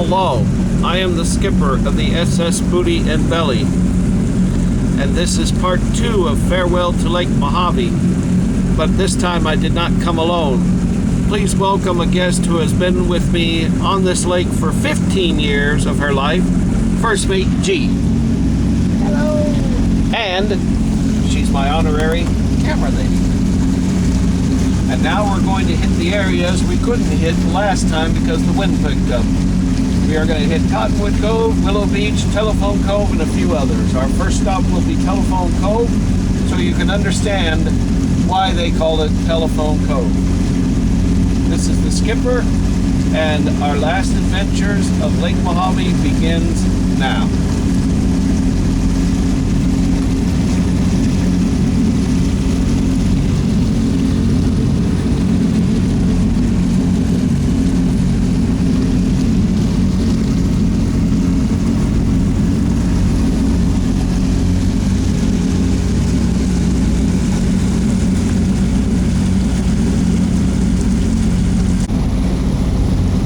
Hello, I am the skipper of the SS Booty and Belly, and this is part 2 of Farewell to Lake Mohave, but this time I did not come alone. Please welcome a guest who has been with me on this lake for 15 years of her life, First Mate G. Hello. And she's my honorary camera lady. And now we're going to hit the areas we couldn't hit last time because the wind picked up. We are going to hit Cottonwood Cove, Willow Beach, Telephone Cove, and a few others. Our first stop will be Telephone Cove, so you can understand why they call it Telephone Cove. This is the skipper, and our last adventures of Lake Mohave begins now.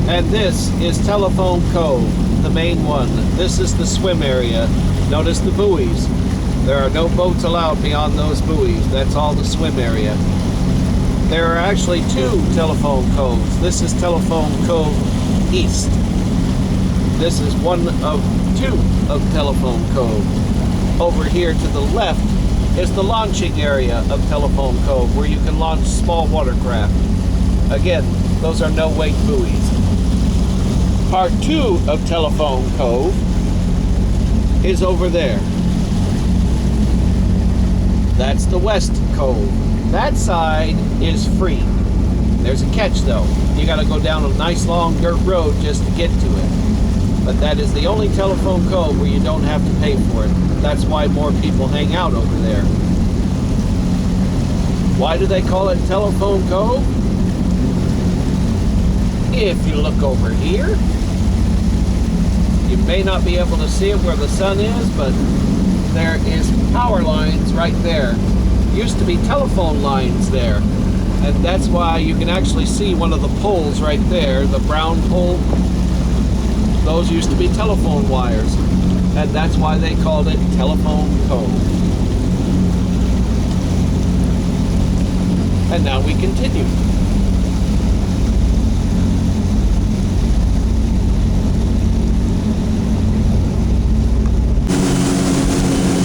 And this is Telephone Cove, the main one. This is the swim area. Notice the buoys. There are no boats allowed beyond those buoys. That's all the swim area. There are actually 2 telephone coves. This is Telephone Cove East. This is one of 2 of Telephone Cove. Over here to the left is the launching area of Telephone Cove, where you can launch small watercraft. Again, those are no-wake buoys. Part 2 of Telephone Cove is over there. That's the West Cove. That side is free. There's a catch though. You gotta go down a nice long dirt road just to get to it. But that is the only Telephone Cove where you don't have to pay for it. That's why more people hang out over there. Why do they call it Telephone Cove? If you look over here, you may not be able to see it where the sun is, but there is power lines right there. Used to be telephone lines there, and that's why you can actually see one of the poles right there, the brown pole. Those used to be telephone wires, and that's why they called it Telephone Cove. And now we continue.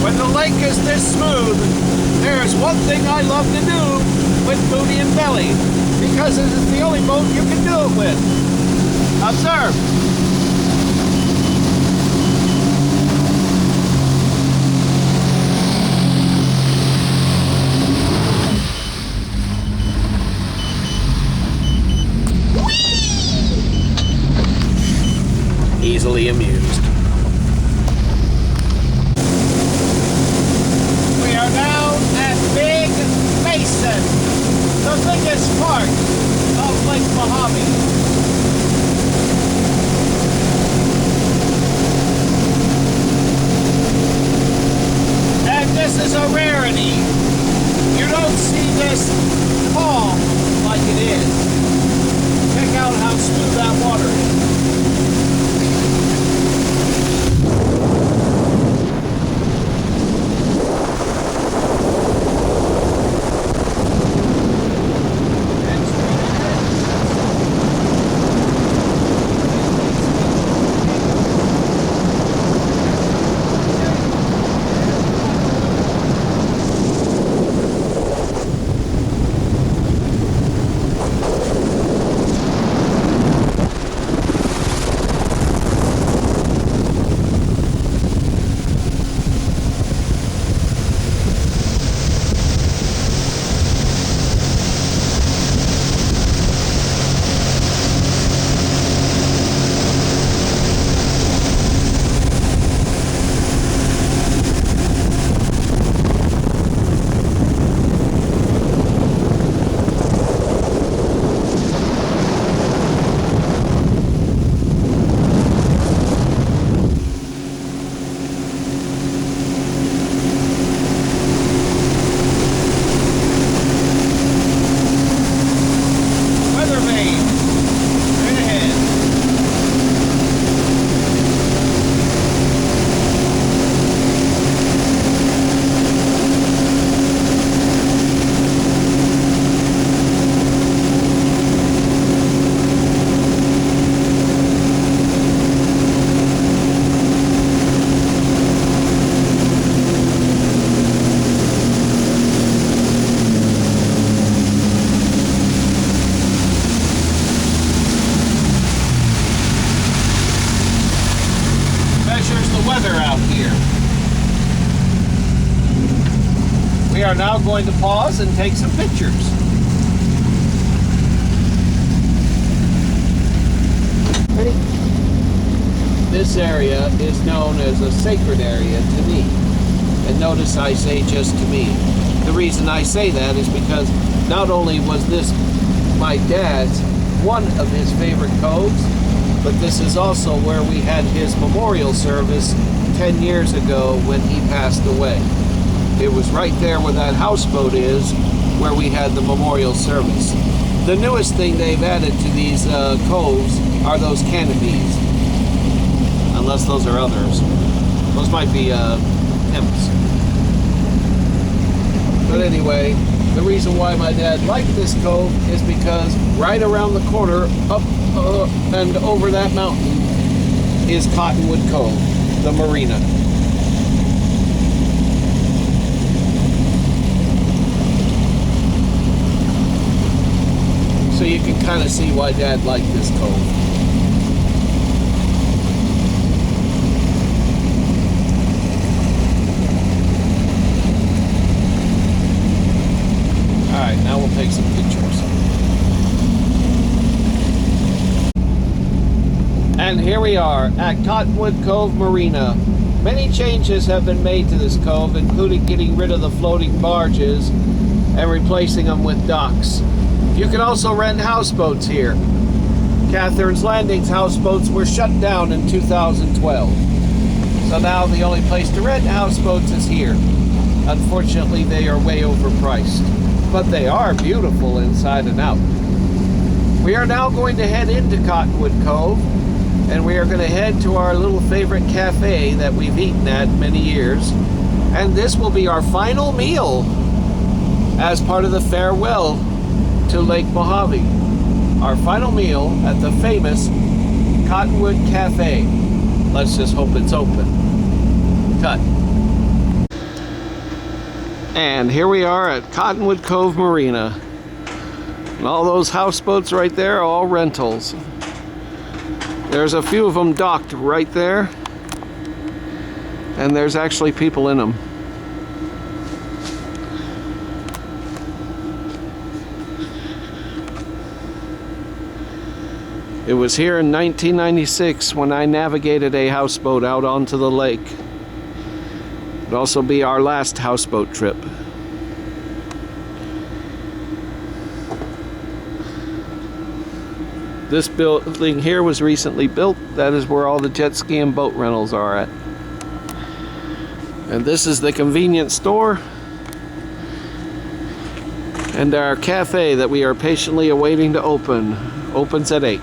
When the lake is this smooth, there's one thing I love to do with Booty and Belly, because it is the only boat you can do it with. Observe. Easily amused. The biggest part of Lake Mohave. And this is a rarity. You don't see this calm like it is. Check out how smooth that water is. captures the weather out here. We are now going to pause and take some pictures. Ready? This area is known as a sacred area to me. And notice I say just to me. The reason I say that is because not only was this my dad's one of his favorite coves, but this is also where we had his memorial service 10 years ago when he passed away. It was right there where that houseboat is, where we had the memorial service. The newest thing they've added to these coves are those canopies. Unless those are others. Those might be pimps. But anyway, the reason why my dad liked this cove is because right around the corner, up and over that mountain, is Cottonwood Cove, the marina. So you can kind of see why Dad liked this cove. Alright, now we'll take some pictures. And here we are at Cottonwood Cove Marina. Many changes have been made to this cove, including getting rid of the floating barges and replacing them with docks. You can also rent houseboats here. Katherines Landing's houseboats were shut down in 2012. So now the only place to rent houseboats is here. Unfortunately, they are way overpriced. But they are beautiful inside and out. We are now going to head into Cottonwood Cove, and we are going to head to our little favorite cafe that we've eaten at many years. And this will be our final meal as part of the farewell to Lake Mohave. Our final meal at the famous Cottonwood Cafe. Let's just hope it's open. Cut. And here we are at Cottonwood Cove Marina. And all those houseboats right there are all rentals. There's a few of them docked right there. And there's actually people in them. It was here in 1996 when I navigated a houseboat out onto the lake. It'll also be our last houseboat trip. This building here was recently built. That is where all the jet ski and boat rentals are at. And this is the convenience store and our cafe that we are patiently awaiting to open. Opens at 8.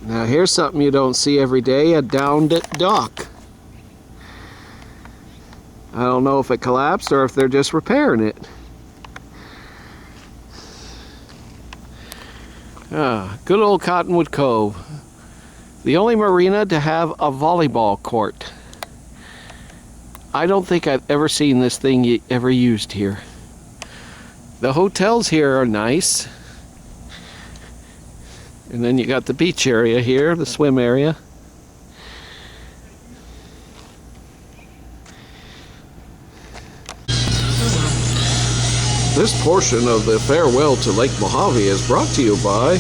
Now here's something you don't see every day, a downed dock. I don't know if it collapsed or if they're just repairing it. Good old Cottonwood Cove. The only marina to have a volleyball court. I don't think I've ever seen this thing ever used here. The hotels here are nice. And then you got the beach area here, the swim area. This portion of the farewell to Lake Mohave is brought to you by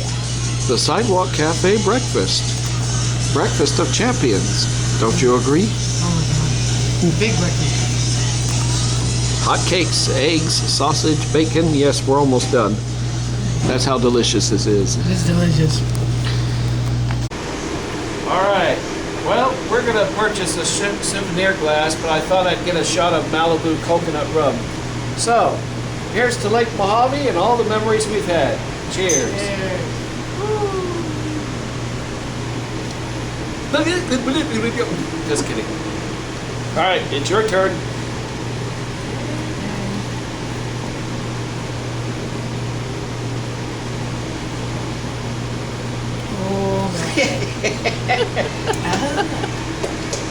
the Sidewalk Cafe Breakfast. Breakfast of champions. Don't you agree? Oh my god. Big breakfast. Hot cakes, eggs, sausage, bacon. Yes, we're almost done. That's how delicious this is. It's delicious. Alright, well, we're going to purchase a souvenir glass, but I thought I'd get a shot of Malibu coconut rum. So, here's to Lake Mohave and all the memories we've had. Cheers. Just kidding. Alright, it's your turn.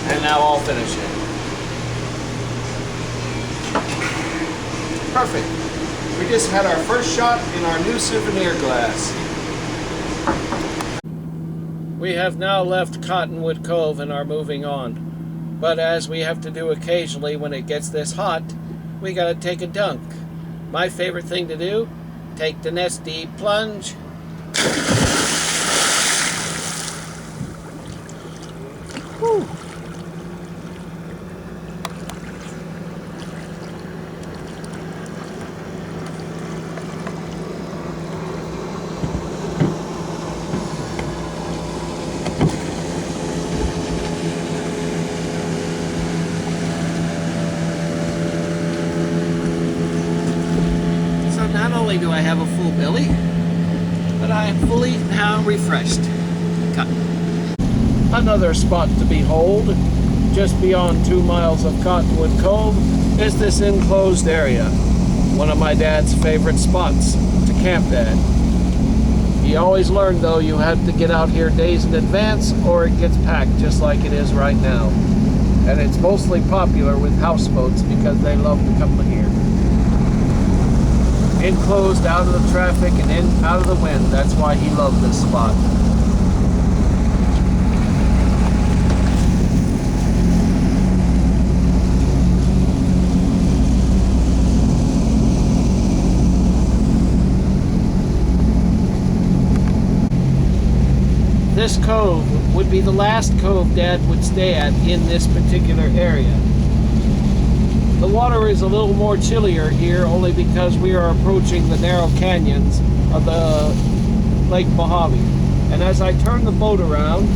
And now I'll finish it. Perfect. We just had our first shot in our new souvenir glass. We have now left Cottonwood Cove and are moving on. But as we have to do occasionally when it gets this hot, we gotta take a dunk. My favorite thing to do, take the nasty plunge. Whew. Not only do I have a full belly, but I am fully now refreshed. Cut. Another spot to behold, just beyond 2 miles of Cottonwood Cove, is this enclosed area. One of my dad's favorite spots to camp at. He always learned though you had to get out here days in advance or it gets packed just like it is right now. And it's mostly popular with houseboats because they love to come here. Enclosed, out of the traffic and in out of the wind. That's why he loved this spot. This cove would be the last cove Dad would stay at in this particular area. The water is a little more chillier here only because we are approaching the narrow canyons of the Lake Mohave. And as I turn the boat around,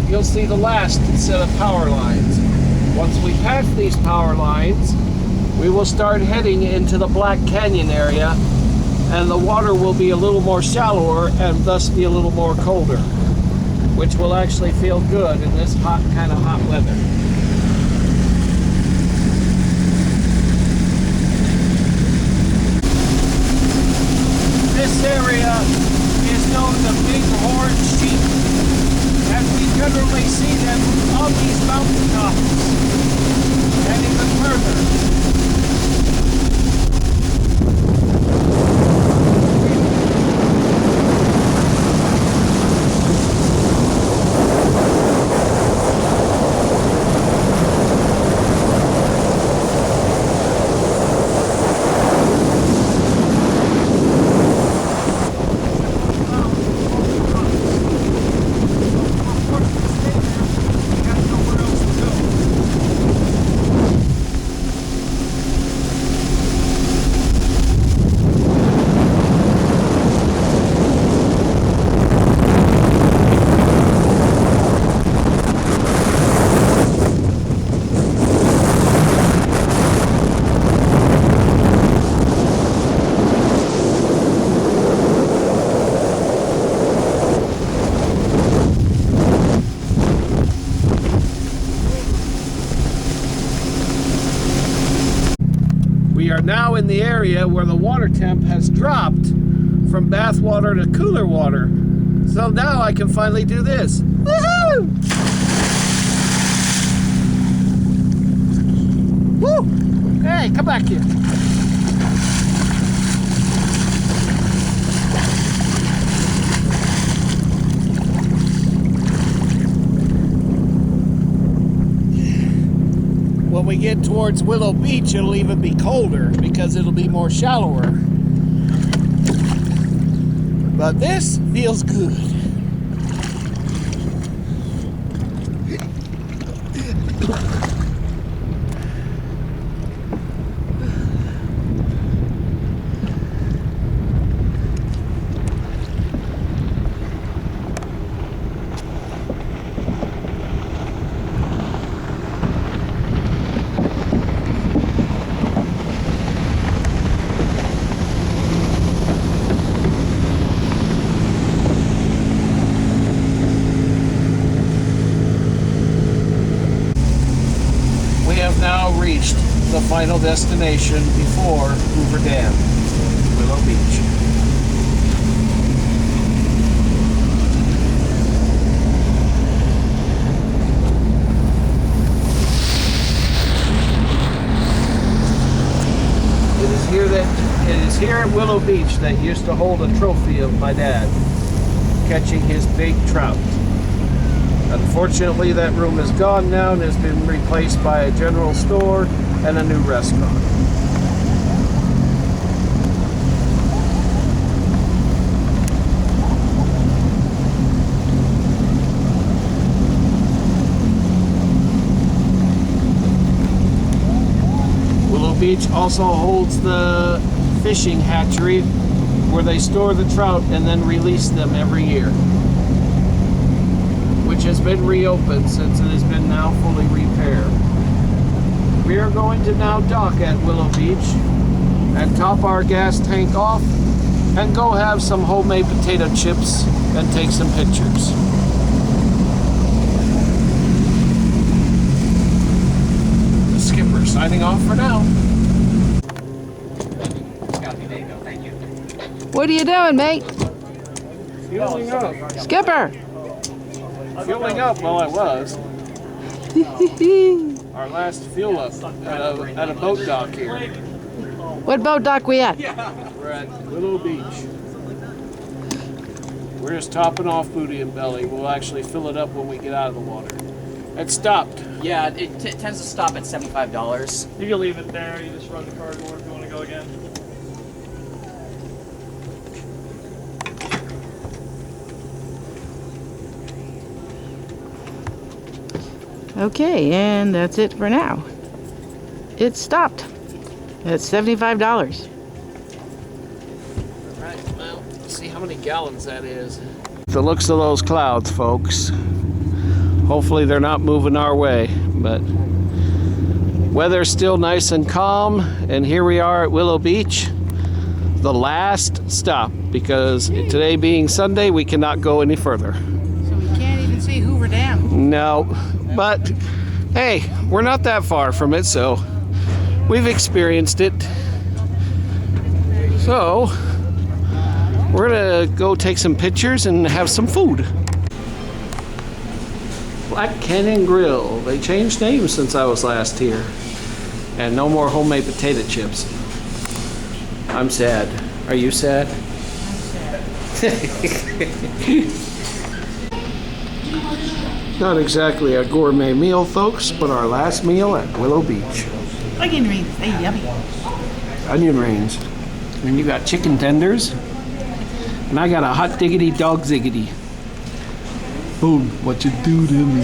you'll see the last set of power lines. Once we pass these power lines, we will start heading into the Black Canyon area, and the water will be a little more shallower and thus be a little more colder, which will actually feel good in this kind of hot weather. This area is known as the Big Horn Sheep, and we generally see them on these mountaintops and even further. We are now in the area where the water temp has dropped from bath water to cooler water. So now I can finally do this. Woohoo! Woo! Hey, come back here. When we get towards Willow Beach, it'll even be colder because it'll be more shallower. But this feels good. Now reached the final destination before Hoover Dam, Willow Beach. It is here at Willow Beach that used to hold a trophy of my dad catching his big trout. Unfortunately, that room is gone now and has been replaced by a general store and a new restaurant. Willow Beach also holds the fishing hatchery where they store the trout and then release them every year, which has been reopened since it has been now fully repaired. We are going to now dock at Willow Beach and top our gas tank off and go have some homemade potato chips and take some pictures. The skipper signing off for now. What are you doing, mate? Fueling up. Skipper! Fueling up while I was. Our last fuel up at a boat dock here. What boat dock we at? We're at Willow Beach. We're just topping off booty and belly. We'll actually fill it up when we get out of the water. It stopped. Yeah, it tends to stop at $75. You can leave it there. You just run the car door if you want to go again. Okay, and that's it for now. It stopped at $75. Alright, well, let's see how many gallons that is. The looks of those clouds, folks. Hopefully they're not moving our way, but weather's still nice and calm, and here we are at Willow Beach, the last stop, because today being Sunday, we cannot go any further. So we can't even see Hoover Dam. No, but hey, we're not that far from it, so we've experienced it. So we're gonna go take some pictures and have some food. Black Canyon Grill. They changed names since I was last here. And no more homemade potato chips. I'm sad. Are you sad? Not exactly a gourmet meal, folks, but our last meal at Willow Beach. Onion rings, they yummy. Onion rings. And you got chicken tenders. And I got a hot diggity dog ziggity. Oh, what you do to me?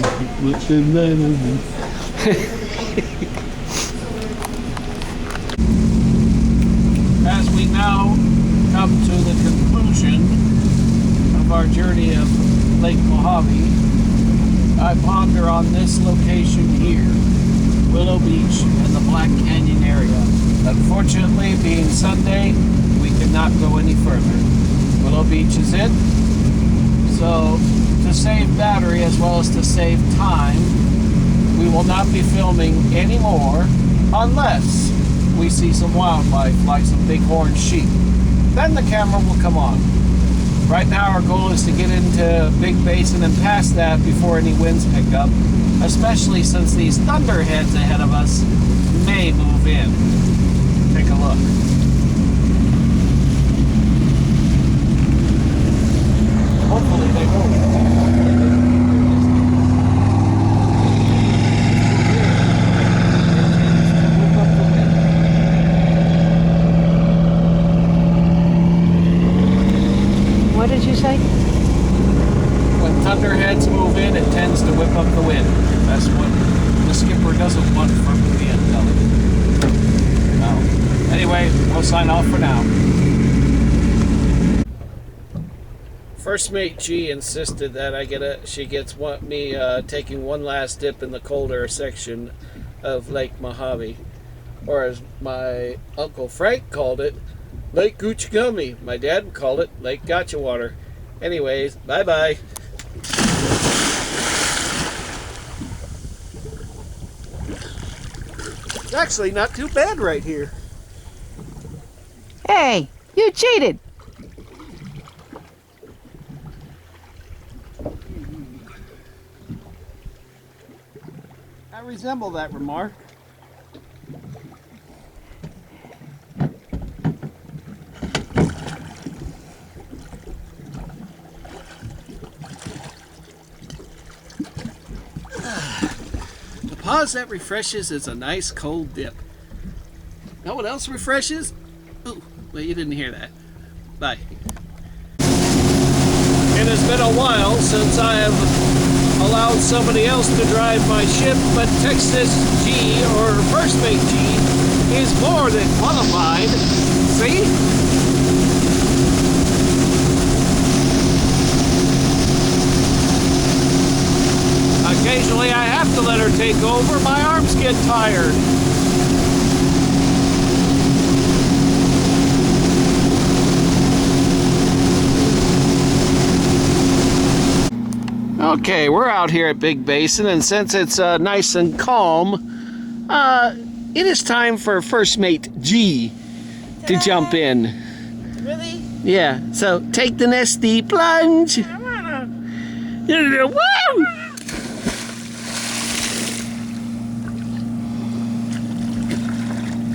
As we now come to the conclusion of our journey of Lake Mohave, I ponder on this location here, Willow Beach and the Black Canyon area. Unfortunately, being Sunday, we cannot go any further. Willow Beach is it. So, to save battery as well as to save time, we will not be filming anymore unless we see some wildlife like some bighorn sheep. Then the camera will come on. Right now our goal is to get into Big Basin and past that before any winds pick up, especially since these thunderheads ahead of us may move in. Take a look. Hopefully they won't. What did you say? When thunderheads move in, it tends to whip up the wind. That's what the skipper doesn't want for booty and belly. No. Anyway, we'll sign off for now. First mate G insisted that she gets me taking one last dip in the colder section of Lake Mohave, or as my Uncle Frank called it, Lake Gooch Gummy. My dad would call it Lake Gotcha Water. Anyways, bye-bye. It's actually not too bad right here. Hey, you cheated! I resemble that remark. pause that refreshes is a nice cold dip. Know what else refreshes? Oh, well, you didn't hear that. Bye. It has been a while since I have allowed somebody else to drive my ship, but Texas G, or First Mate G, is more than qualified. See? Occasionally I have to let her take over. My arms get tired. Okay, we're out here at Big Basin, and since it's nice and calm, it is time for First Mate G to jump in. Really? Yeah, so take the nesty plunge. Woo!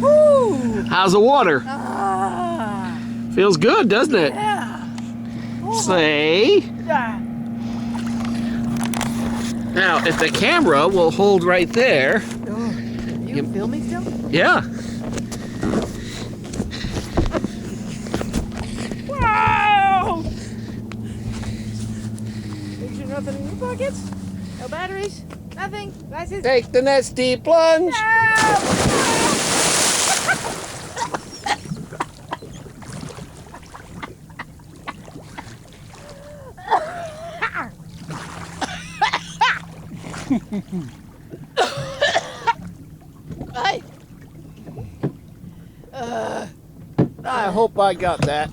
Woo! How's the water? Ah, Feels good, doesn't it? yeah. Say. Ah. Now, if the camera will hold right there. Oh, you filming still? Yeah. Wow! Is there nothing in your pockets? No batteries? Nothing? Glasses? Take the nesty plunge. Bye. I hope I got that.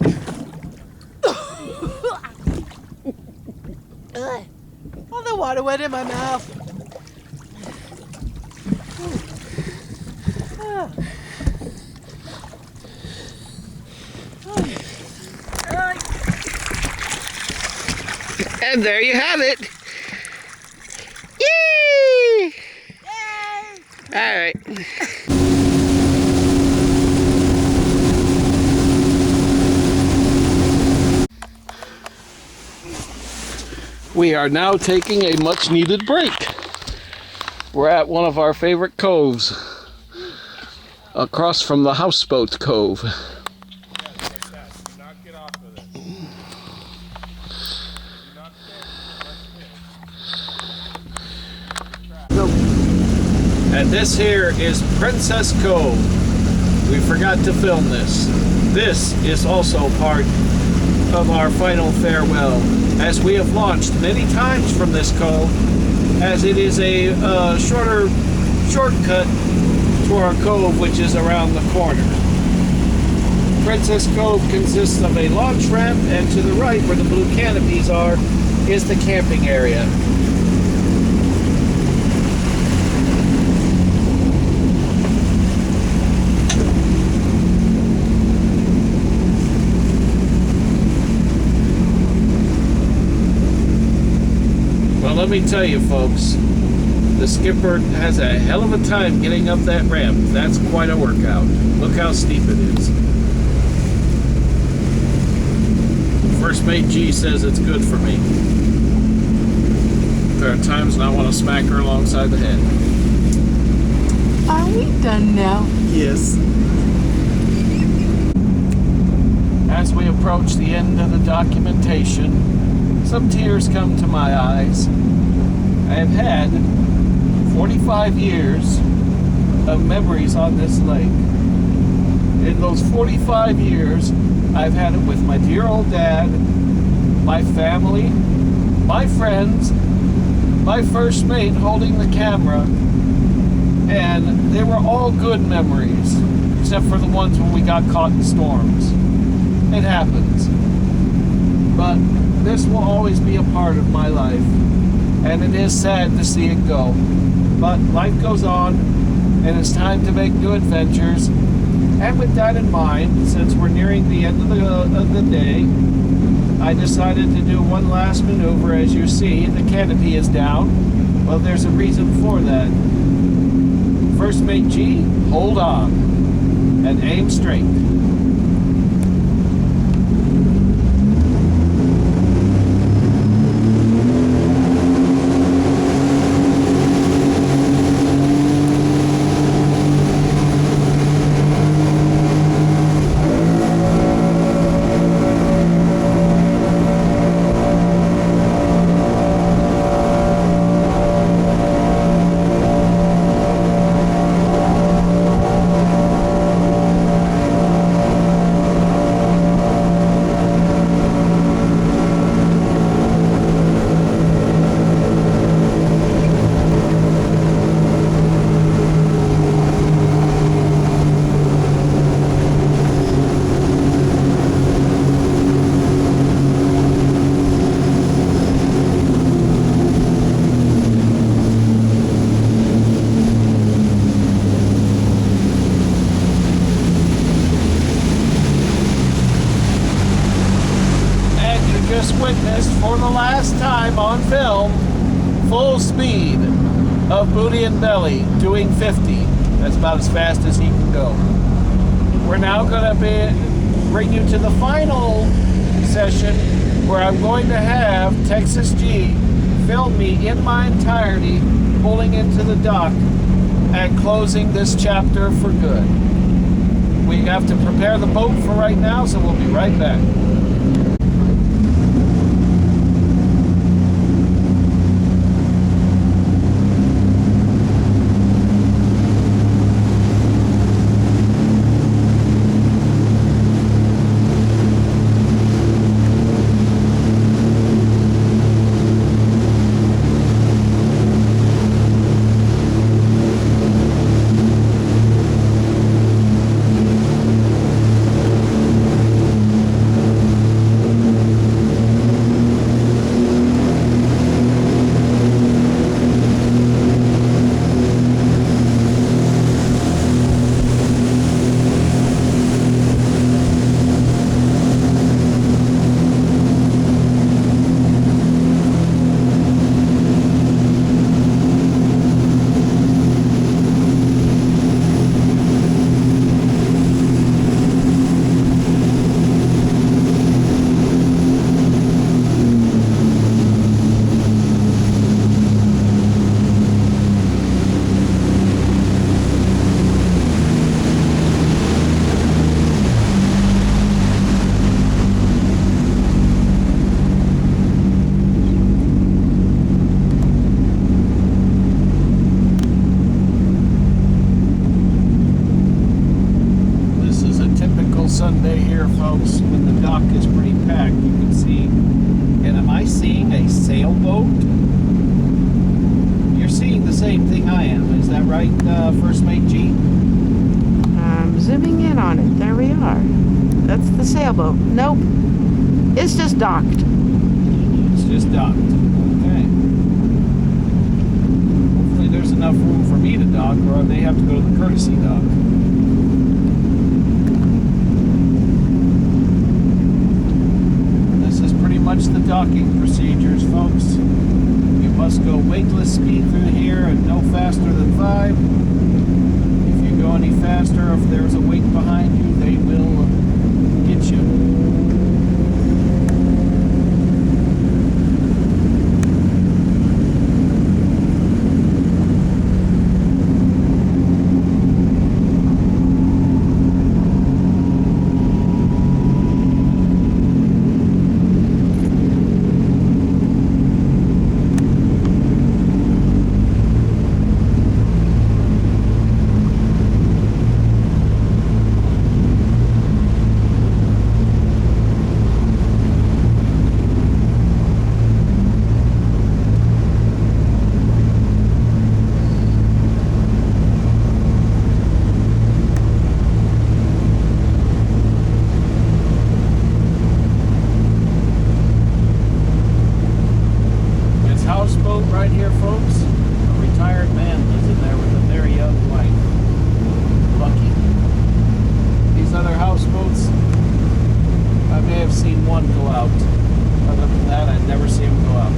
All the water went in my mouth. And there you have it. Yay! All right. We are now taking a much needed break. We're at one of our favorite coves, across from the Houseboat Cove. And this here is Princess Cove. We forgot to film this. This is also part of our final farewell, as we have launched many times from this cove, as it is a shortcut to our cove, which is around the corner. Princess Cove consists of a launch ramp, and to the right, where the blue canopies are, is the camping area. Let me tell you folks, the skipper has a hell of a time getting up that ramp. That's quite a workout. Look how steep it is. First Mate G says it's good for me. There are times when I want to smack her alongside the head. Are we done now? Yes. As we approach the end of the documentation, some tears come to my eyes. I have had 45 years of memories on this lake. In those 45 years, I've had it with my dear old dad, my family, my friends, my first mate holding the camera, and they were all good memories, except for the ones when we got caught in storms. It happens. But this will always be a part of my life. And it is sad to see it go. But life goes on, and it's time to make new adventures. And with that in mind, since we're nearing the end of the day, I decided to do one last maneuver. As you see, the canopy is down. Well, there's a reason for that. First Mate G, hold on, and aim straight. just witnessed for the last time on film full speed of Booty and Belly doing 50. That's about as fast as he can go. We're now going to bring you to the final session where I'm going to have Texas G film me in my entirety pulling into the dock and closing this chapter for good. We have to prepare the boat for right now, so we'll be right back. Sunday here, folks, when the dock is pretty packed. You can see, and am I seeing a sailboat? You're seeing the same thing I am, is that right, First Mate G? I'm zooming in on it. There we are. That's the sailboat. Nope. It's just docked. It's just docked. Okay. Hopefully there's enough room for me to dock, or they have to go to the courtesy dock. Much the docking procedures, folks. You must go weightless speed through here and no faster than 5. If you go any faster, if there's a weight behind you, they will get you. Houseboat right here, folks. A retired man lives in there with a very young wife. Lucky. These other houseboats, I may have seen one go out. Other than that, I never see them go out.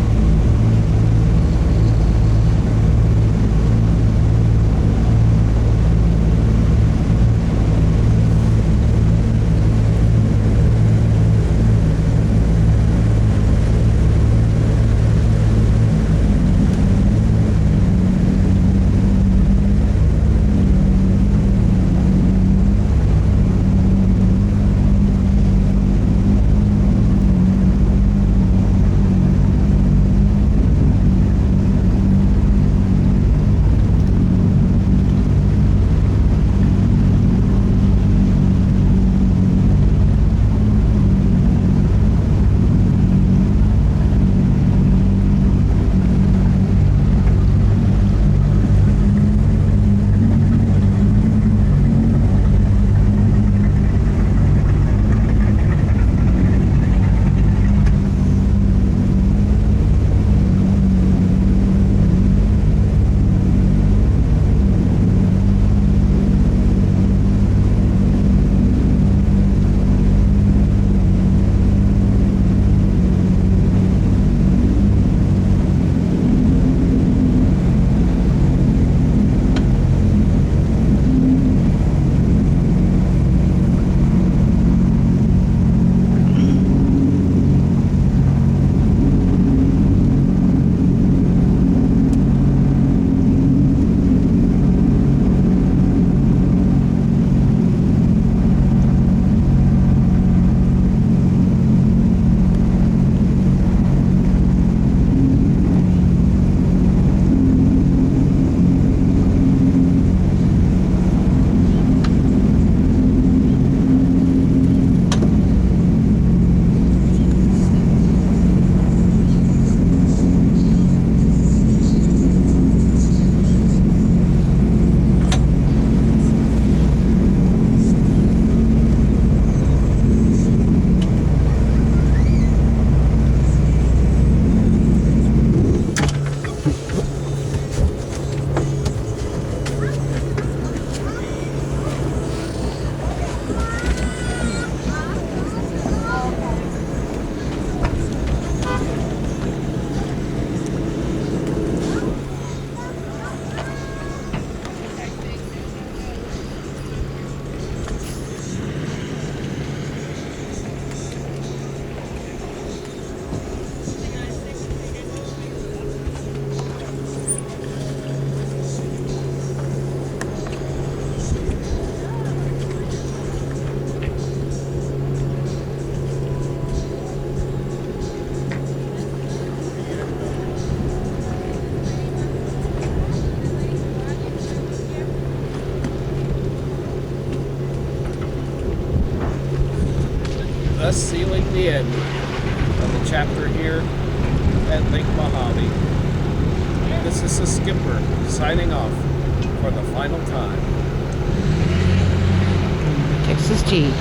thus sealing the end of the chapter here at Lake Mohave. This is the skipper signing off for the final time. Texas G.